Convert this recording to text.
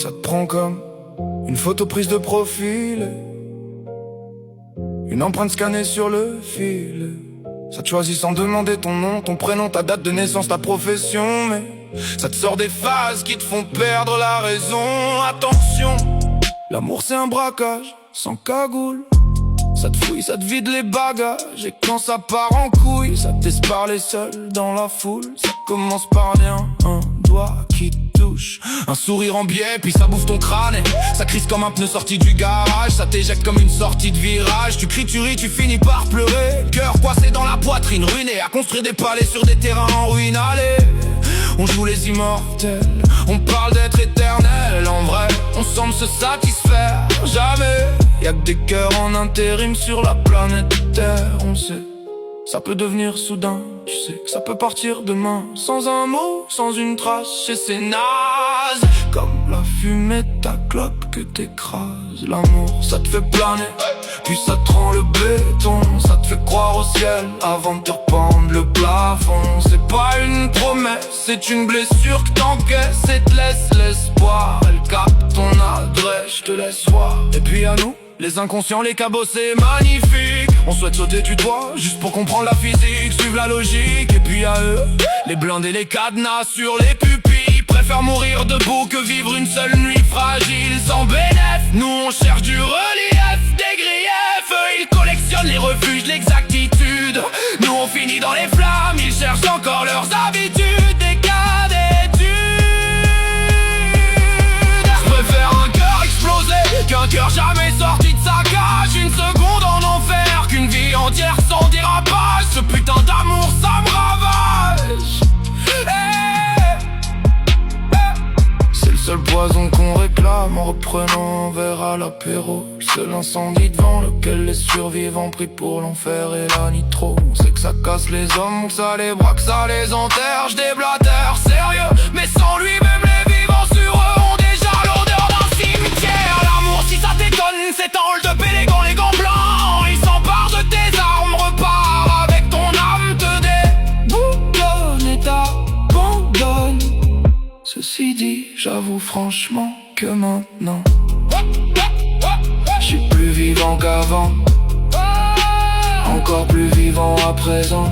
Ça te prend comme une photo prise de profil, une empreinte scannée sur le fil. Ça te choisit sans demander ton nom, ton prénom, ta date de naissance, ta profession. Mais ça te sort des phases qui te font perdre la raison. Attention, l'amour c'est un braquage sans cagoule. Ça te fouille, ça te vide les bagages. Et quand ça part en couille, ça te laisse parler seul dans la foule. Ça commence par rien, un doigt qui te touche, un sourire en biais, puis ça bouffe ton crâne. Et ça crise comme un pneu sorti du garage. Ça t'éjecte comme une sortie de virage. Tu cries, tu ris, tu finis par pleurer. Cœur coincé dans la poitrine, ruiné à construire des palais sur des terrains en ruine. Allez, on joue les immortels, on parle d'être éternel. En vrai, on semble se satisfaire jamais. Y'a que des cœurs en intérim sur la planète Terre. On sait, ça peut devenir soudain. Tu sais que ça peut partir demain. Sans un mot, sans une trace, et c'est naze. Comme la fumée de ta clope que t'écrases. L'amour, ça te fait planer, puis ça te rend le béton. Ça te fait croire au ciel avant de te rependre le plafond. C'est pas une promesse, c'est une blessure que t'encaisses. Et te laisse l'espoir, elle capte ton adresse, je te laisse voir. Et puis à nous, les inconscients, les cabots, c'est magnifique. On souhaite sauter du toit, juste pour comprendre la physique, suivre la logique. Et puis à eux, les blindés, les cadenas sur les pupilles. Préfèrent mourir debout que vivre une seule nuit fragile sans bénéf. Nous on cherche du relief, des griefs. Eux ils collectionnent les refuges, l'exactitude. Nous on finit dans les flammes, ils cherchent encore leurs habitudes. Des cas d'études. Je préfère un cœur explosé qu'un cœur jamais sorti de sa cage. Une seconde en enfer qu'une vie entière sans dérapage. Ce putain d'amour ça me ravage. C'est le seul poison qu'on réclame en reprenant un verre à l'apéro. Le seul incendie devant lequel les survivants prient pour l'enfer et la nitro. On sait que ça casse les hommes, que ça les braque, ça les enterre. J'déblatère sérieux, mais sans lui même les vivants sur eux ont déjà l'odeur d'un cimetière. L'amour si ça t'étonne, c'est un hold-up élégant, les gants blancs. Il s'empare de tes armes, repart avec ton âme, te déboutonne et t'abandonne. Ceci dit, j'avoue franchement que maintenant je suis plus vivant qu'avant, encore plus vivant à présent.